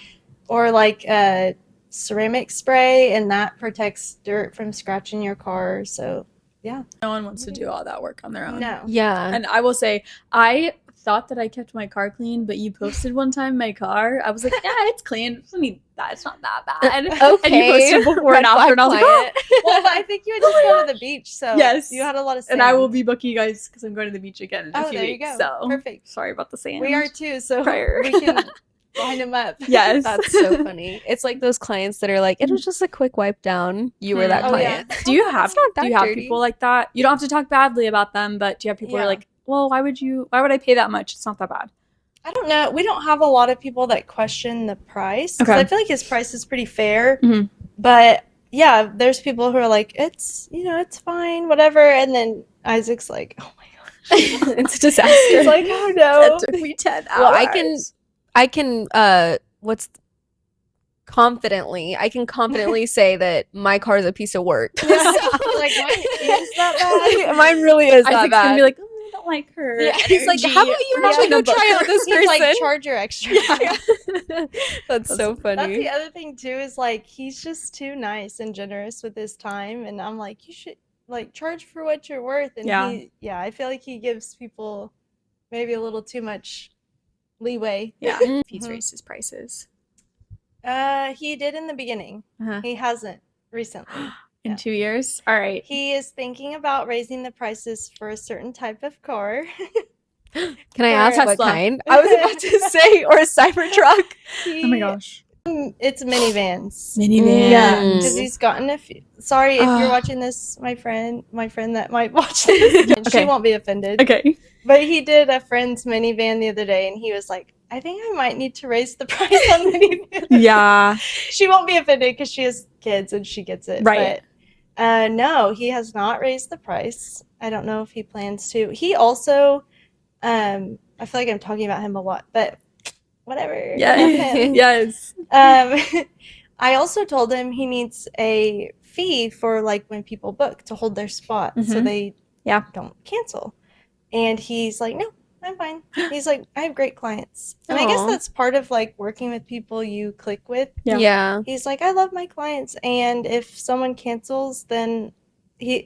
Or like a ceramic spray, and that protects dirt from scratching your car. So, yeah. No one wants to do all that work on their own. No. Yeah. And I will say, I thought that I kept my car clean, but you posted one time my car. I was like, yeah, it's clean. I need that. It's not that bad. Okay. And you posted before and after, and I was like, oh. Well, but I think you had just gone to the beach, so Yes. you had a lot of sand. And I will be booking you guys because I'm going to the beach again in a few there weeks. you go. So Perfect. sorry about the sand. We are too, so Prior. we can line them up. Yes. That's so funny. It's like those clients that are like, it was just a quick wipe down. You were that Oh, client. Do you have It's not that dirty. people like that? You don't have to talk badly about them, but do you have people who are like, well, why would I pay that much? It's not that bad. I don't know. We don't have a lot of people that question the price. Okay. I feel like his price is pretty fair. Mhm. But yeah, there's people who are like, it's, it's fine, whatever. And then Isaac's like, oh my gosh. It's a disaster. He's like, oh no. That took me 10 hours. Well, I can confidently say that my car is a piece of work. Yeah. Like, mine is that bad. Mine really is that Isaac's bad. gonna be like, I don't like her. Yeah. He's like, how about you We're actually gonna go try out this He's person? like, charge your extra. That's so That's funny. the other thing too, is like, he's just too nice and generous with his time. And I'm like, you should like charge for what you're worth. And I feel like he gives people maybe a little too much leeway. Yeah. Mhm. He's raised his prices. He did in the beginning. Uh-huh. He hasn't recently. In 2 years? All right. He is thinking about raising the prices for a certain type of car. Can I ask what Tesla. kind? I was about to say, or a Cybertruck. Oh my gosh. It's minivans. Minivans. Yeah, because he's gotten a few. Sorry if you're watching this, my friend that might watch this. Okay. She won't be offended. Okay. But he did a friend's minivan the other day, and he was like, I think I might need to raise the price on minivans. Yeah. She won't be offended because she has kids and she gets it. Right. But no, he has not raised the price. I don't know if he plans to. He also, I feel like I'm talking about him a lot, but whatever. Yes. I also told him he needs a fee for like when people book to hold their spot so they don't cancel. And he's like, no, I'm fine. He's like, I have great clients. And I guess Aw. that's part of like working with people you click with. Yeah. He's like, I love my clients, and if someone cancels, then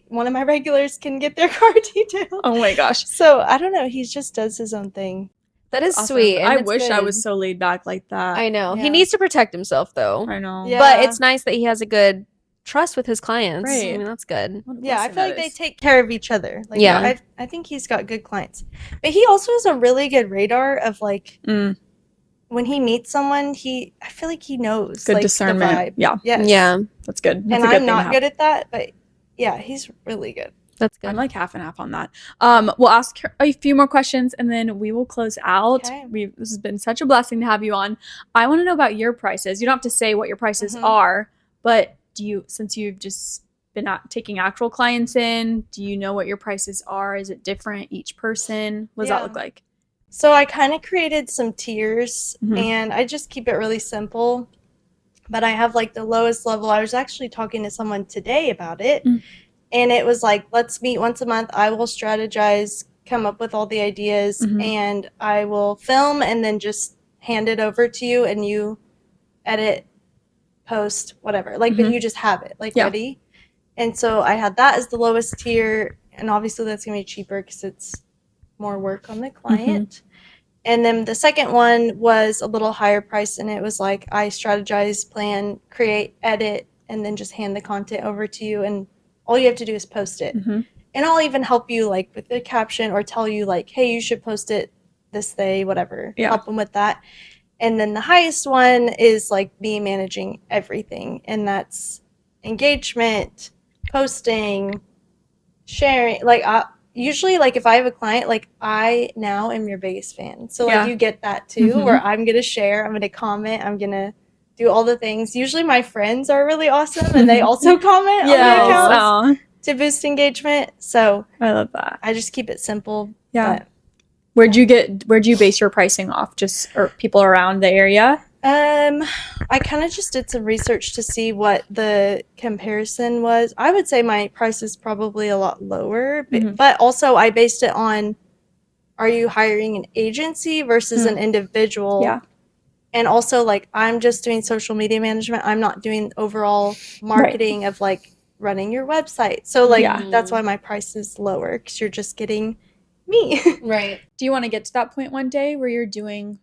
one of my regulars can get their car detailed. Oh my gosh. So I don't know. He just does his own thing. That is Awesome. sweet. And I it's wish I good. was so laid back like that. I know. Yeah. He needs to protect himself, though. I know. Yeah. But it's nice that he has a good trust with his clients. Right. I mean, that's good. What a Yeah, I blessing feel like that they is. take care of each other. Like, Yeah. I think he's got good clients. But he also has a really good radar of like when he meets someone, I feel like he knows Good like, discernment. the vibe. Yeah. Yes. Yeah, That's good. That's And a good I'm thing not to have. good at that, but yeah, he's really good. that's good. I'm like half and half on that. We'll ask her a few more questions and then we will close out. Okay. This has been such a blessing to have you on. I want to know about your prices. You don't have to say what your prices are, but since you've just been taking actual clients in, do you know what your prices are? Is it different each person? What does that look like? So I kind of created some tiers Mhm. and I just keep it really simple. But I have like the lowest level. I was actually talking to someone today about it. And it was like, let's meet once a month. I will strategize, come up with all the ideas, and I will film and then just hand it over to you and you edit, post, whatever. Like, but you just have it like ready. And so I had that as the lowest tier. And obviously that's going to be cheaper because it's more work on the client. And then the second one was a little higher price. And it was like, I strategize, plan, create, edit, and then just hand the content over to you. And all you have to do is post it. And I'll even help you like with the caption or tell you like, hey, you should post it this day, whatever. Help them with that. And then the highest one is like me managing everything. And that's engagement, posting, sharing. Like usually like if I have a client, like I now am your biggest fan. So like you get that too, where I'm going to share, I'm going to comment, I'm going to do all the things. Usually my friends are really awesome and they also comment on the accounts to boost engagement. So I love that. I just keep it simple. Yeah. Where'd you base your pricing off? Just or people around the area? I kind of just did some research to see what the comparison was. I would say my price is probably a lot lower, but also I based it on, are you hiring an agency versus an individual? Yeah. And also, like, I'm just doing social media management. I'm not doing overall marketing of, like, running your website. So, like, that's why my price is lower, because you're just getting me. Right. Do you want to get to that point one day where you're doing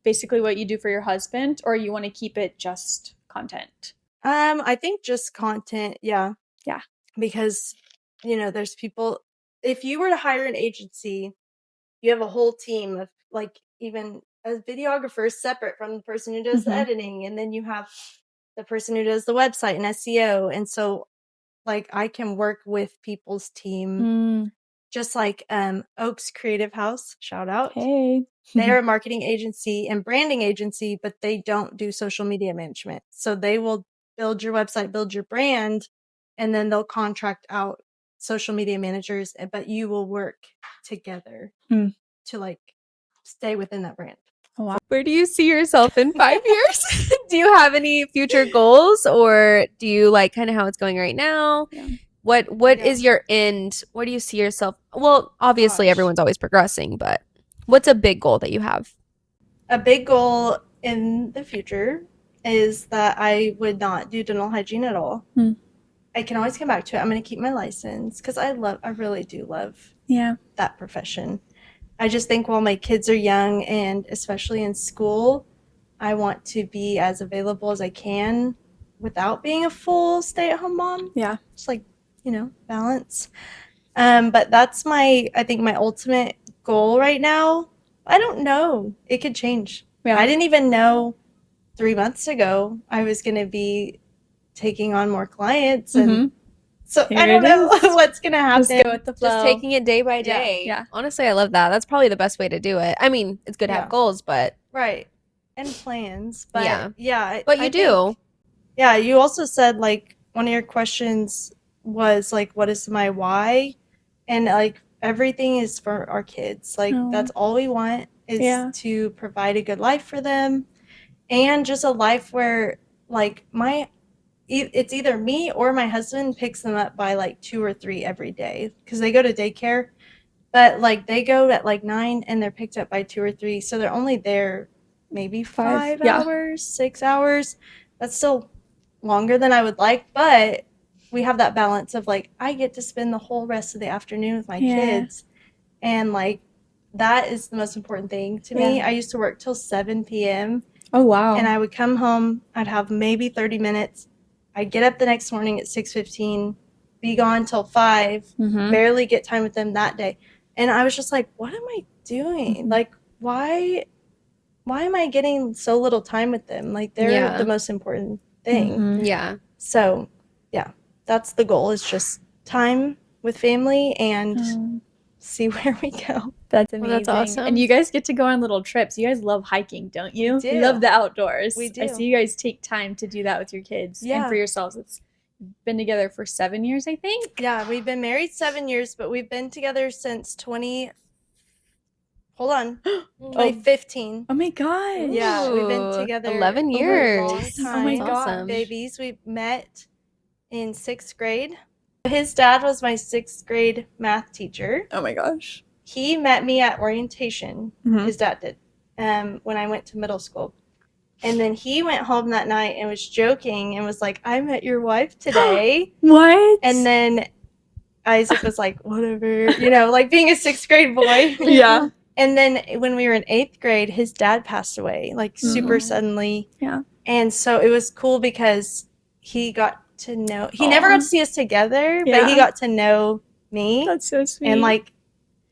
basically what you do for your husband, or you want to keep it just content? I think just content, yeah. Yeah. Because, there's people, if you were to hire an agency, you have a whole team of, like, even a videographer separate from the person who does the Mhm. editing, and then you have the person who does the website and SEO. And so like I can work with people's team, just like Oaks Creative House, shout out. Hey. They're a marketing agency and branding agency, but they don't do social media management. So they will build your website, build your brand, and then they'll contract out social media managers, but you will work together to like stay within that brand. Oh, wow. Where do you see yourself in 5 years? Do you have any future goals, or do you like kind of how it's going right now? Yeah. What is your end? Where do you see yourself? Well, obviously everyone's always progressing, but what's a big goal that you have? A big goal in the future is that I would not do dental hygiene at all. I can always come back to it. I'm going to keep my license because I really do love that profession. I just think while my kids are young, and especially in school, I want to be as available as I can without being a full stay-at-home mom. Yeah. Just like, balance. But that's I think my ultimate goal right now. I don't know. It could change. Yeah. I didn't even know 3 months ago I was going to be taking on more clients. And so Here I don't it know is. what's going to happen. Just go with the flow. Just taking it day by Yeah. day. Yeah. Honestly, I love that. That's probably the best way to do it. I mean, it's good to Yeah. have goals, but Right. And plans. But Yeah. I but you think- do. Yeah, you also said like one of your questions was like, what is my why? And like everything is for our kids. Like that's all we want is to provide a good life for them, and just a life where like it's either me or my husband picks them up by like 2 or 3 every day because they go to daycare, but like they go at like 9 and they're picked up by 2 or 3, so they're only there maybe 5 hours, 6 hours. That's still longer than I would like, but we have that balance of like I get to spend the whole rest of the afternoon with my kids, and like that is the most important thing to me. I used to work till 7 p.m. Oh, wow. And I would come home, I'd have maybe 30 minutes. I'd get up the next morning at 6:15, be gone till 5, barely get time with them that day. And I was just like, what am I doing? Like, why am I getting so little time with them? Like, they're the most important thing. Yeah. So, yeah, that's the goal, is just time with family and see where we go. That's amazing. Well, that's awesome. And you guys get to go on little trips. You guys love hiking, don't you? We do. You love the outdoors. We do. I see you guys take time to do that with your kids and for yourselves. It's been together for 7 years, I think. Yeah, we've been married 7 years, but we've been together since 2015. Oh my god. Yeah, we've been Ooh, together 11 over a years. long Oh time. my That's god. awesome. Babies, we met in 6th grade. His dad was my 6th grade math teacher. Oh my gosh. He met me at orientation. His dad did, when I went to middle school. And then he went home that night and was joking and was like, I met your wife today. What? And then Isaac was like, whatever, like being a 6th grade boy. Yeah. And then when we were in 8th grade, his dad passed away, like super suddenly. Yeah. And so it was cool because he got to know, he never got to see us together, but he got to know me. That's so sweet. And like,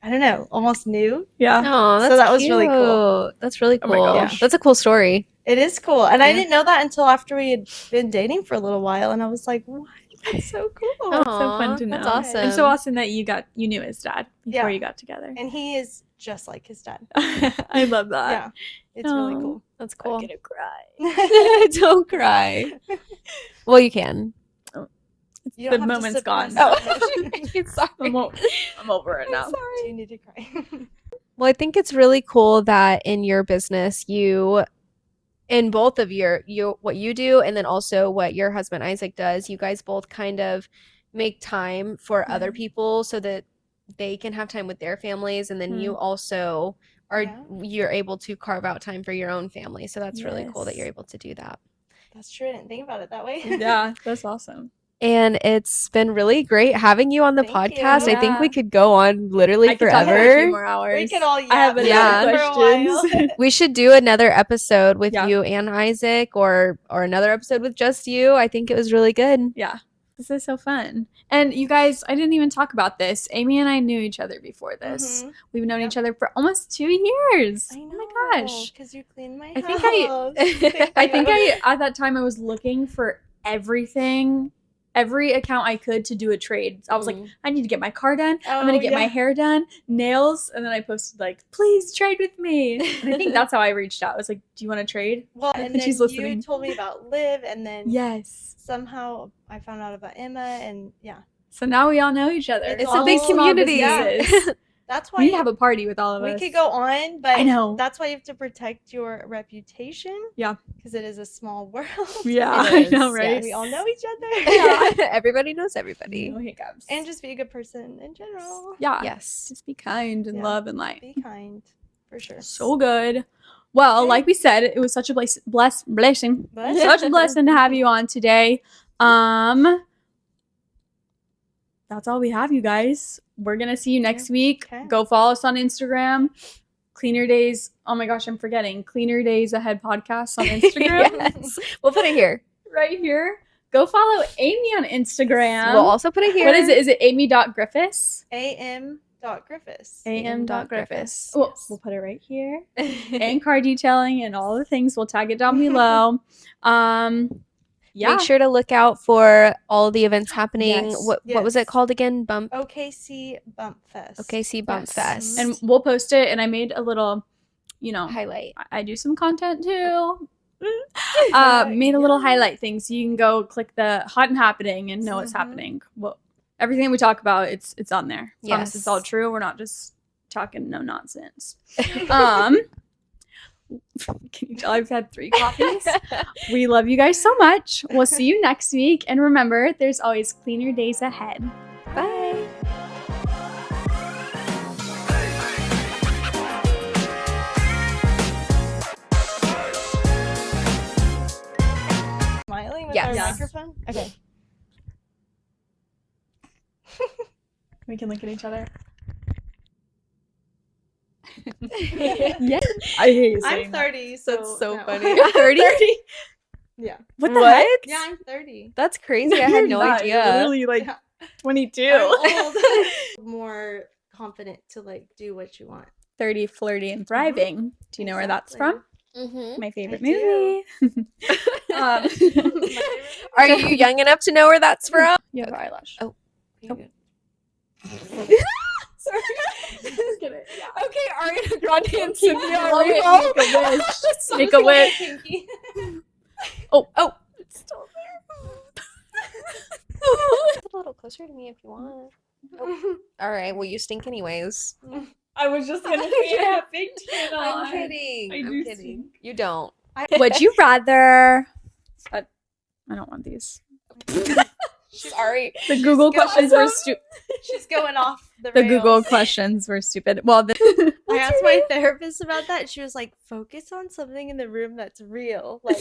I don't know, almost knew. yeah. Oh, that's So that was really cool. cute. That's really Oh cool. my gosh. That's a cool story. It is cool. And I didn't know that until after we had been dating for a little while. And I was like, what? That's so cool. That's so fun to know. That's awesome. And so awesome that you knew his dad before you got together. And he is just like his dad. I love that. Yeah. It's really Aw. cool. That's cool. I'm gonna cry. Don't cry. Well, you can. You The don't have to moment's suppress gone. that emotion. Sorry. I'm over it now. Do you need to cry? Well, I think it's really cool that in your business, in both of what you do and then also what your husband Isaac does, you guys both kind of make time for other people so that they can have time with their families, and then you also you're able to carve out time for your own family. So that's really cool that you're able to do that. That's true. I didn't think about it that way. Yeah, that's awesome. And it's been really great having you on the Thank you. podcast. I think we Yeah. could go on literally I could talk for a few forever. more hours. We could all I have yap Yeah. for a while. questions. We should do another episode with Yeah. you and Isaac, or another episode with just you. I think it was really good. Yeah. This is so fun. And you guys, I didn't even talk about this. Amy and I knew each other before this. We've known each other for almost 2 years. I know. Oh my gosh. Because you cleaned my I house. I think I at that time I was looking for everything, every account I could to do a trade. I was like, I need to get my car done. I'm gonna get my hair done, nails, and then I posted like, please trade with me. And I think that's how I reached out. I was like, do you want to trade? Well, and then she's listening. you told me about Liv, and then Yes. somehow I found out about Emma, and yeah. So now we all know each other. It's a big community. That's why We need to have a party with all of us. we could go on, but I know. that's why you have to protect your reputation. Yeah. Because it is a small world. Yeah, It I is, know, right? yes. We all know each other. Yeah. Everybody knows everybody. No hiccups. And just be a good person in general. yeah, Yes. just be kind and Yeah. love and light. Be kind, for sure. So good. Well, like we said, it was such a blessing. But Such a blessing to have you on today. That's all we have, you guys. We're gonna see you next week. Okay. Go follow us on Instagram. Cleaner Days. Oh my gosh, I'm forgetting. Cleaner Days Ahead podcast on Instagram. Yes. We'll put it here. Right here. Go follow Amy on Instagram. We'll also put it here. What is it? Is it amy.griffis? am.griffis. am.griffis. Oh, we'll put it right here. And car detailing and all the things. We'll tag it down below. Yeah. Make sure to look out for all the events happening. Yes. What was it called again? OKC Bump Fest. OKC Bump Yes. Fest. And we'll post it. And I made a little, highlight. I do some content too. Made a little highlight thing, so you can go click the hot and happening and know what's happening. Well, everything we talk about, it's on there. Promise it's all Yes. true. We're not just talking no nonsense. Can you tell I've had 3 coffees? We love you guys so much. We'll see you next week. And remember, there's always cleaner days ahead. Bye. Smiling with Yes. our Yes. microphone? Okay. We can look at each other. Yes. I hate you saying I'm that. 30, so That's so no. funny. 30? Yeah. What the heck? Yeah, I'm 30. That's crazy. I had no You're idea. literally like Yeah. 22. I'm old. More confident to like do what you want. 30, flirty, and thriving. Do you know where that's from? Mm-hmm. My favorite I do. movie. Are you young enough to know where that's from? You have eyelash. Oh. Sorry. Just kidding. Yeah. Okay, Ariana Grande and Cynthia Love it. Erivo. Make a wish. Make a wish. Pinky. Oh, It's still there. A little closer to me if you want. Oh. All right. Well, you stink anyways. I was just gonna say I have big tan on. I'm kidding. I I'm do kidding. stink. You don't. Would you rather? I don't want these. Sorry. The Google going questions were off. stupid. She's going off the The rails. Google questions were stupid. Well, I asked my therapist about that. She was like, focus on something in the room that's real. Like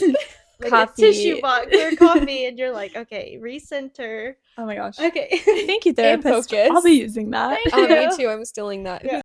Coffee. a tissue box or coffee. And you're like, okay, recenter. oh my gosh. Okay. Thank you, therapist. focus. I'll be using that. Oh, me too. I'm stealing that. Yeah.